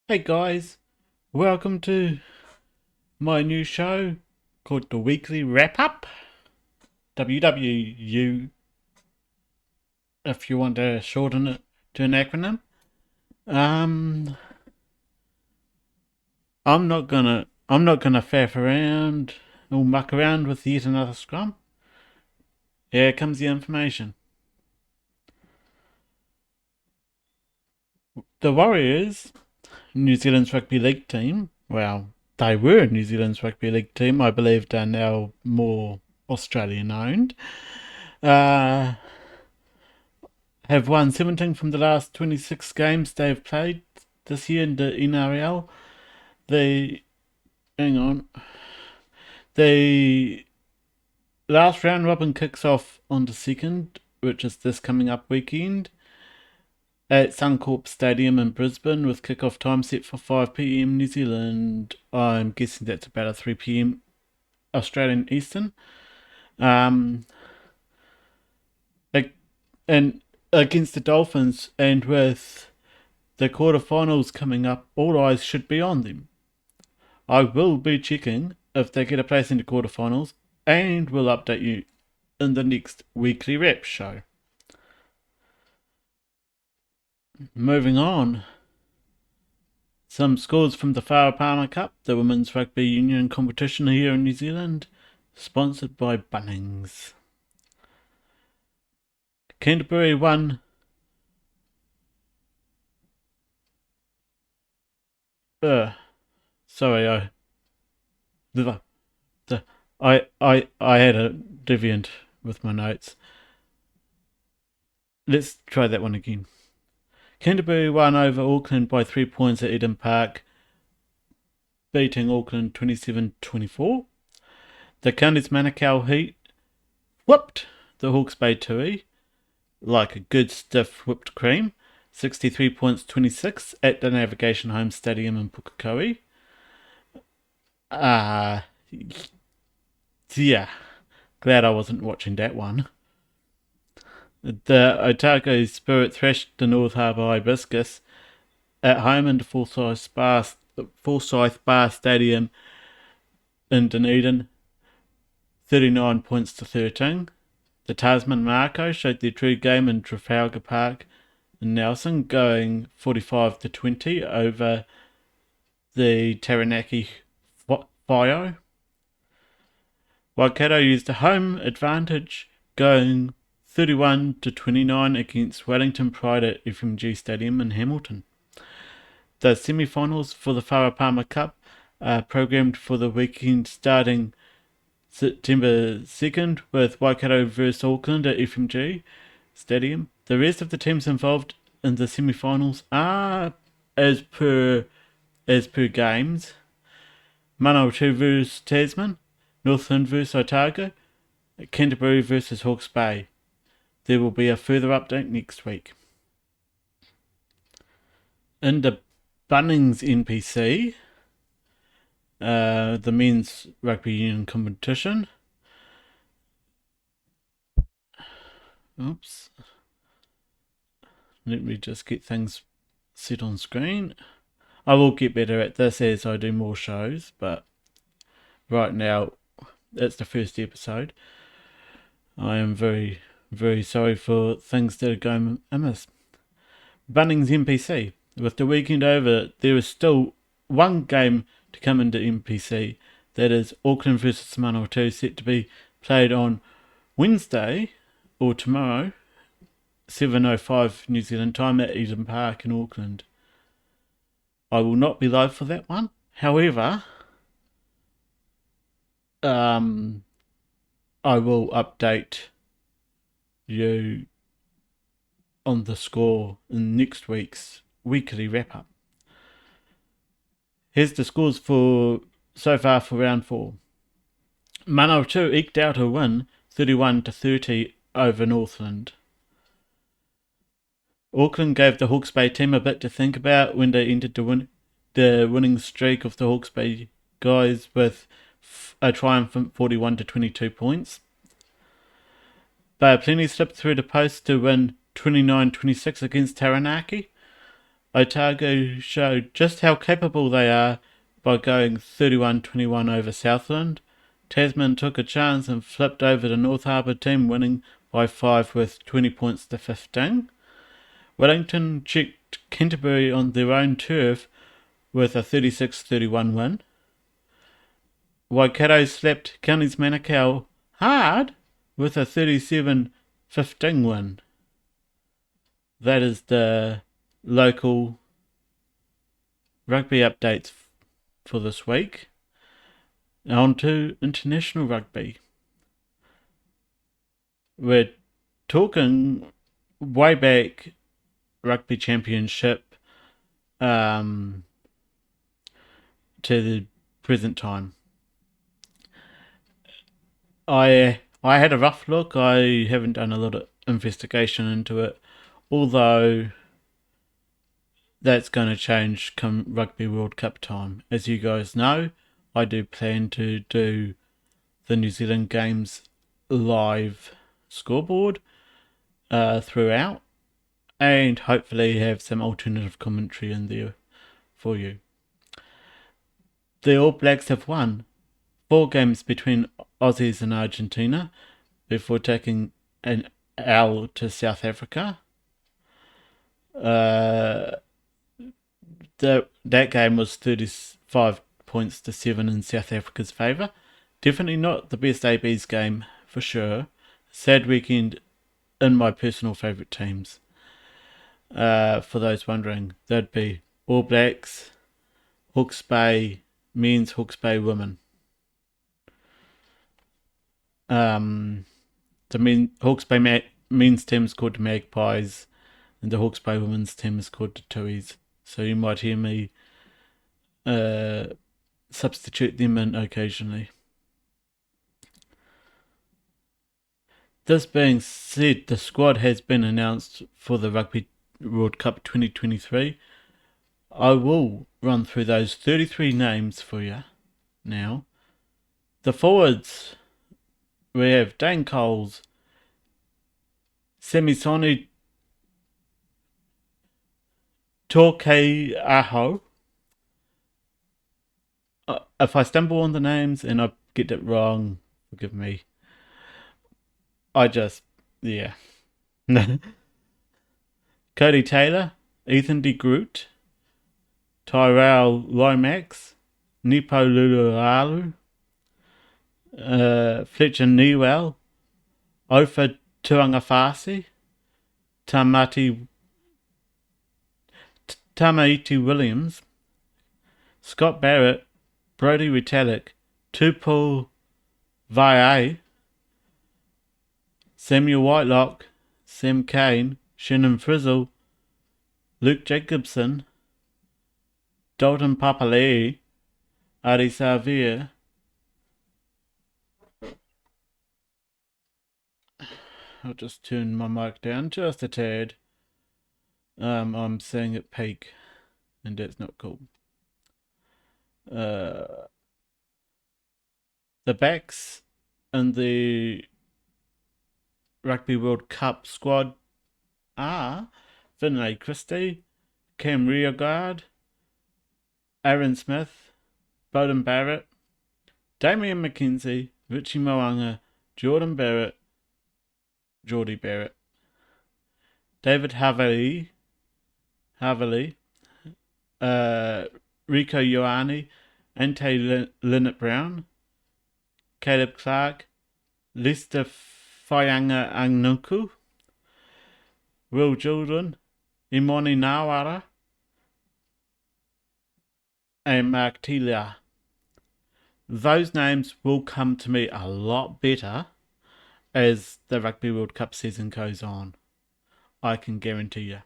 Hey guys, welcome to my new show called the Weekly Wrap Up. WWU, if you want to shorten it to an acronym. Um, I'm not gonna faff around or muck around with yet another scrum. Here comes the information. The Warriors, New Zealand's rugby league team. Well, they were New Zealand's rugby league team. I believe they're now more Australian owned. Uh, have won 17 from the last 26 games they've played this year in the NRL. The hang on, the last round robin kicks off on the second, which is this coming up weekend at Suncorp Stadium in Brisbane, with kickoff time set for 5 p.m. New Zealand. I'm guessing that's about a 3 p.m. Australian Eastern. Um, and against the Dolphins, and with the quarterfinals coming up, all eyes should be on them. I will be checking if they get a place in the quarterfinals, and will update you in the next weekly wrap show. Moving on, some scores from the Farah Palmer Cup, the Women's Rugby Union competition here in New Zealand, sponsored by Bunnings. Canterbury won. Sorry, the, I had a deviant with my notes. Let's try that one again. Canterbury won over Auckland by 3 points at Eden Park, beating Auckland 27-24. The Counties Manukau Heat whipped the Hawke's Bay Tui like a good stiff whipped cream, 63 points 26 at the Navigation Home Stadium in Pukekohe. Yeah, glad I wasn't watching that one. The Otago Spirit thrashed the North Harbour Hibiscus at home in the Forsyth Bar Stadium in Dunedin, 39 points to 13. The Tasman Marco showed their true game in Trafalgar Park in Nelson, going 45 to 20 over the Taranaki Fio. Waikato used a home advantage, going 31 to 29 against Wellington Pride at FMG Stadium in Hamilton. The semi-finals for the Farah Palmer Cup are programmed for the weekend starting September 2nd with Waikato vs Auckland at FMG Stadium. The rest of the teams involved in the semi-finals are, as per games, Manawatu vs Tasman, Northland vs Otago, Canterbury vs Hawke's Bay. There will be a further update next week. In the Bunnings NPC, the men's rugby union competition. Oops. Let me just get things set on screen. I will get better at this as I do more shows, but right now it's the first episode. I am very, very sorry for things that are going amiss. Bunnings NPC. With the weekend over, there is still one game to come into NPC. That is Auckland versus Manawatu, set to be played on Wednesday or tomorrow, 7:05 New Zealand time at Eden Park in Auckland. I will not be live for that one. However, I will update you on the score in next week's weekly wrap up. Here's the scores for so far for round 4. Manawatu eked out a win, 31 to 30 over Northland. Auckland gave the Hawke's Bay team a bit to think about when they entered the winning streak of the Hawke's Bay guys with a triumphant 41 to 22 points. But plenty slipped through the post to win 29-26 against Taranaki. Otago showed just how capable they are by going 31-21 over Southland. Tasman took a chance and flipped over the North Harbour team, winning by 5 with 20 points to 15. Wellington checked Canterbury on their own turf with a 36-31 win. Waikato slapped Counties Manukau hard with a 37-15 win. That is the local rugby updates for this week. Now on to international rugby. We're talking way back rugby championship to the present time. I had a rough look. I haven't done a lot of investigation into it, although that's going to change come Rugby World Cup time. As you guys know, I do plan to do the New Zealand Games live scoreboard throughout, and hopefully have some alternative commentary in there for you. The All Blacks have won 4 games between Aussies and Argentina before taking an L to South Africa. That game was 35 points to 7 in South Africa's favour. Definitely not the best AB's game for sure. Sad weekend in my personal favourite teams. For those wondering, that'd be All Blacks, Hawke's Bay men's, Hawke's Bay women. The Hawke's Bay men's team is called the Magpies, and the Hawke's Bay women's team is called the Tuies. So you might hear me substitute them in occasionally. This being said, the squad has been announced for the Rugby World Cup 2023. I will run through those 33 names for you now. The forwards, we have Dane Coles, Semisoni Torqueaho. If I stumble on the names and I get it wrong, forgive me. Cody Taylor, Ethan de Groot, Tyrell Lomax, Nipo Lulualu, Fletcher Newell, Ofa Tuangafasi, Tamaiti Williams, Scott Barrett, Brodie Retallick, Tupou Vaiai, Samuel Whitelock, Sam Kane, Shannon Frizzle, Luke Jacobson, Dalton Papali'i, Adi Savia. I'll just turn my mic down just a tad. I'm saying at peak, and that's not cool. The backs in the Rugby World Cup squad are Finlay Christie, Cam Rearguard, Aaron Smith, Bowden Barrett, Damian McKenzie, Richie Moanga, Jordan Barrett, Geordie Barrett, David Havili, Rico Ioane, Ante Linnet Brown, Caleb Clark, Lester Faianga Angnuku, Will Jordan, Imoni Nawara, and Mark Telia. Those names will come to me a lot better as the Rugby World Cup season goes on. I can guarantee you.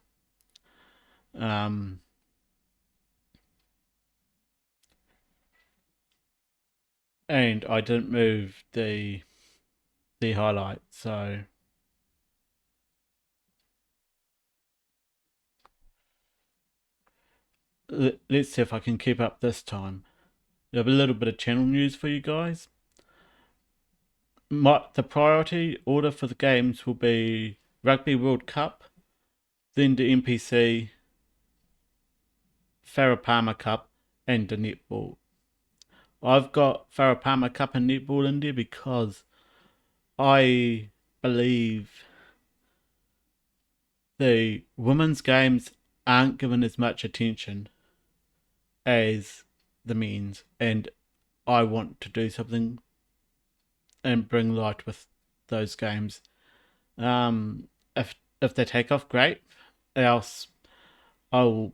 And I didn't move the highlight, so let's see if I can keep up this time. I have a little bit of channel news for you guys. The priority order for the games will be Rugby World Cup, then the NPC, Farah Cup and the netball. I've got Farah Cup and netball in there because I believe the women's games aren't given as much attention as the men's, and I want to do something and bring light with those games. If they take off, great. Else, I'll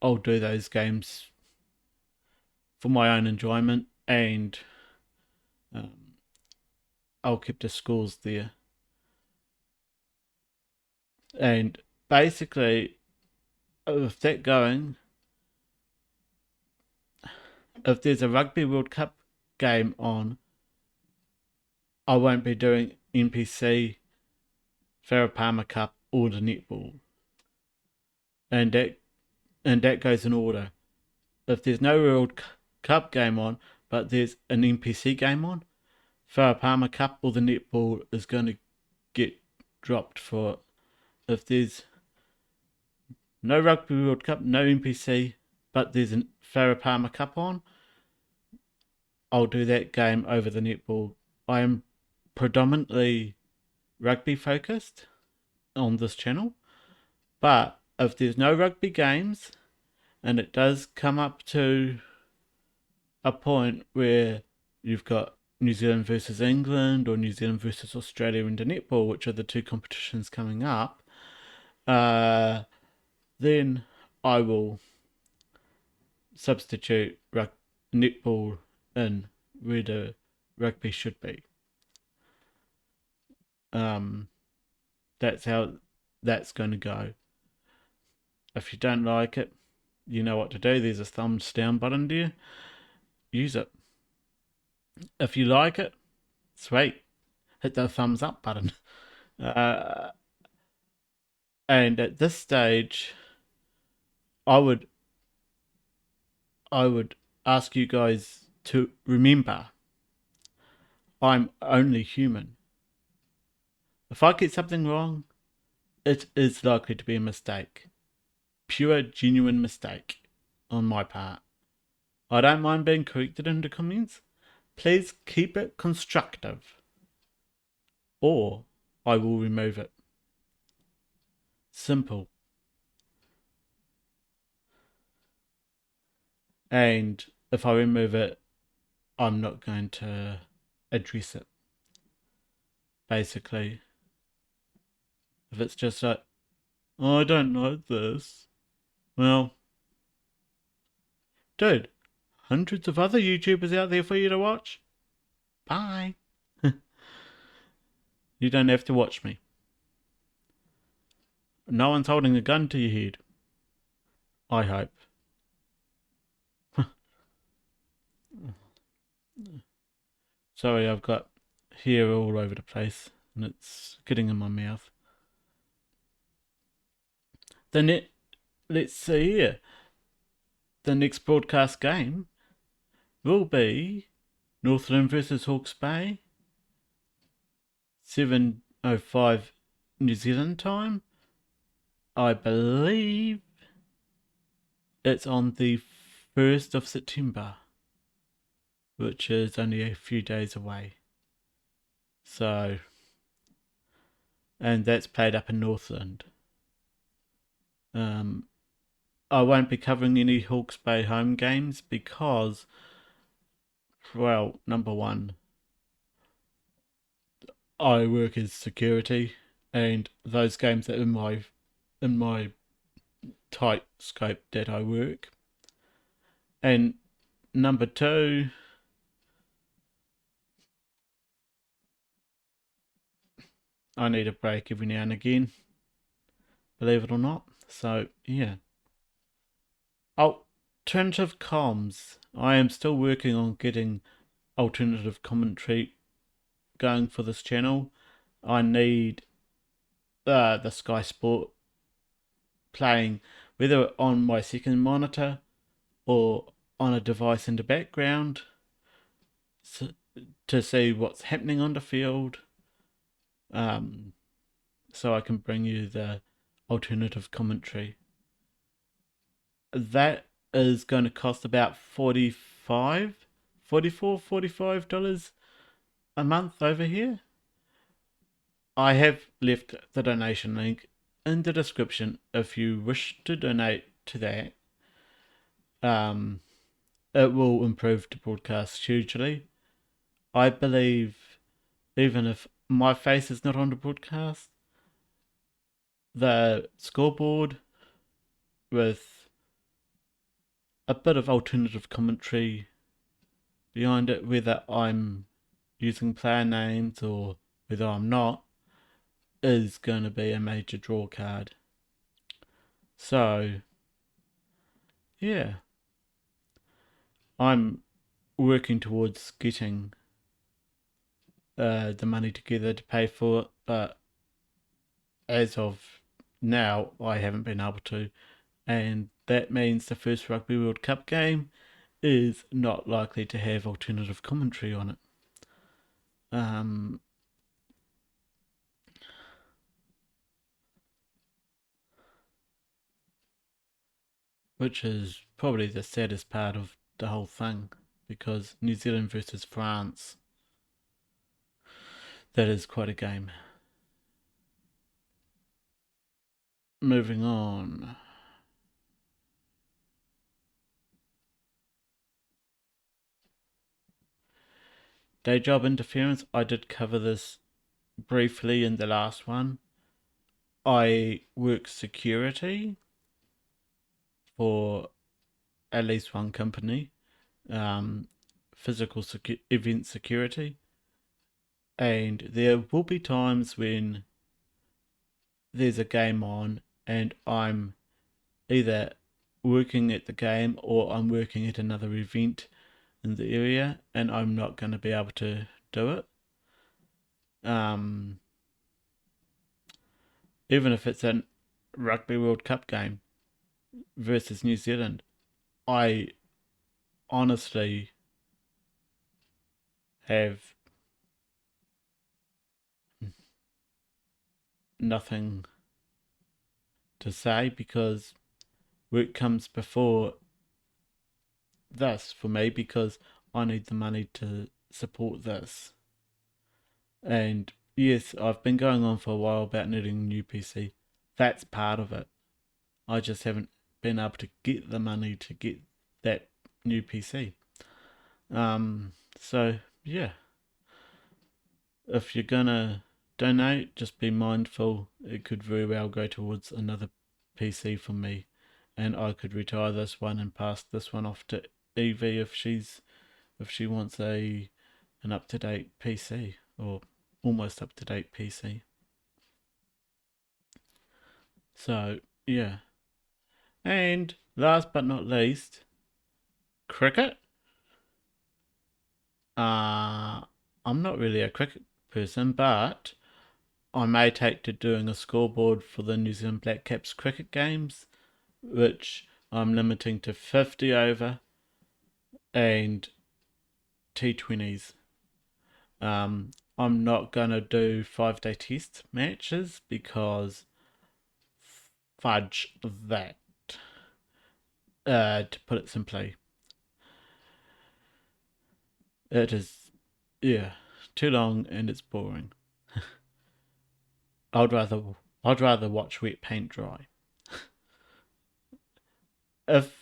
do those games for my own enjoyment, and um, I'll keep the scores there. And basically, with that going, if there's a Rugby World Cup game on, I won't be doing NPC, Farah Cup, or the netball. And that goes in order. If there's no World Cup game on, but there's an NPC game on, Farah Cup or the netball is going to get dropped for it. If there's no Rugby World Cup, no NPC, but there's a Farah Cup on, I'll do that game over the netball. I am predominantly rugby focused on this channel, but if there's no rugby games and it does come up to a point where you've got New Zealand versus England or New Zealand versus Australia in the netball, which are the two competitions coming up, then I will substitute netball in where the rugby should be. That's how that's going to go. If you don't like it, you know what to do. There's a thumbs down button there. Use it. If you like it, sweet. Hit the thumbs up button. And at this stage, I would ask you guys to remember, I'm only human. If I get something wrong, it is likely to be a mistake. Pure, genuine mistake on my part. I don't mind being corrected in the comments. Please keep it constructive, or I will remove it. Simple. And if I remove it, I'm not going to address it. Basically, if it's just like, oh, I don't know this, well, dude, hundreds of other YouTubers out there for you to watch. Bye. You don't have to watch me. No one's holding a gun to your head. I hope. Sorry, I've got hair all over the place and it's getting in my mouth. Let's see here. The next broadcast game will be Northland versus Hawke's Bay, 7:05 New Zealand time. I believe it's on the 1st of September, which is only a few days away. So, and that's played up in Northland. I won't be covering any Hawke's Bay home games because, well, number one, I work as security, and those games are in my tight scope that I work. And number two, I need a break every now and again, believe it or not. So yeah. Alternative comms. I am still working on getting alternative commentary going for this channel. I need the Sky Sport playing whether on my second monitor or on a device in the background to see what's happening on the field, so I can bring you the alternative commentary. That is going to cost about $45 a month over here. I have left the donation link in the description if you wish to donate to that. It will improve the broadcast hugely. I believe even if my face is not on the broadcast, the scoreboard with a bit of alternative commentary behind it, whether I'm using player names or whether I'm not, is going to be a major draw card. So, yeah, I'm working towards getting the money together to pay for it, but as of now, I haven't been able to, and that means the first Rugby World Cup game is not likely to have alternative commentary on it. Which is probably the saddest part of the whole thing, because New Zealand versus France, that is quite a game. Moving on. Day job interference, I did cover this briefly in the last one. I work security for at least one company, physical event security, and there will be times when there's a game on and I'm either working at the game or I'm working at another event in the area and I'm not going to be able to do it. Even if it's a Rugby World Cup game versus New Zealand, I honestly have nothing to say because work comes before this for me, because I need the money to support this. And yes, I've been going on for a while about needing a new PC. That's part of it. I just haven't been able to get the money to get that new PC. So yeah, if you're gonna donate, just be mindful. It could very well go towards another PC for me, and I could retire this one and pass this one off to Evie if she wants an up to date PC or almost up to date PC. So yeah, and last but not least, cricket. I'm not really a cricket person, but I may take to doing a scoreboard for the New Zealand Black Caps cricket games, which I'm limiting to 50 over and T20s. I'm not gonna do 5-day test matches because fudge that. To put it simply, it is, yeah, too long and it's boring. I'd rather watch wet paint dry. If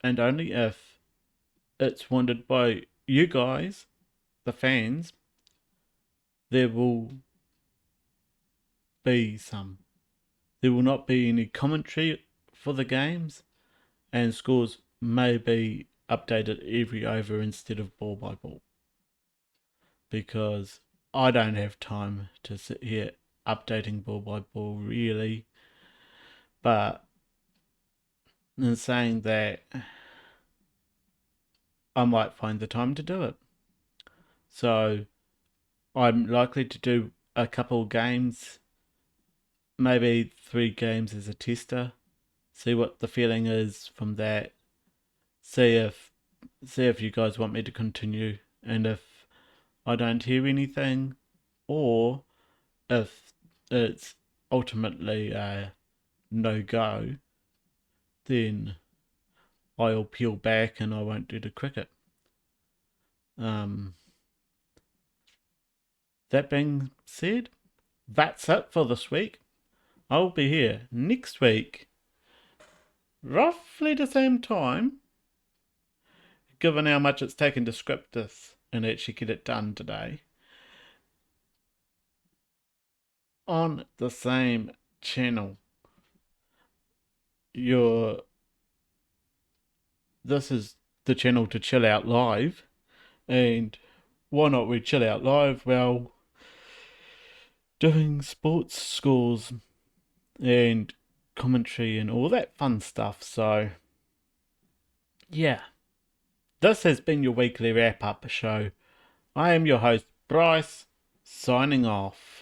and only if it's wanted by you guys, the fans, there will be some. There will not be any commentary for the games, and scores may be updated every over instead of ball by ball. Because I don't have time to sit here updating ball by ball, really. But in saying that, I might find the time to do it. So I'm likely to do a couple games, maybe 3 games as a tester, see what the feeling is from that, see if you guys want me to continue, and if I don't hear anything, or if it's ultimately a no go, then I'll peel back and I won't do the cricket. That being said, that's it for this week. I'll be here next week, roughly the same time, given how much it's taken to script this and actually get it done today, on the same channel. This is the channel to chill out live, and why not we chill out live? Well, doing sports scores and commentary and all that fun stuff. So yeah, this has been your weekly wrap up show. I am your host, Bryce, signing off.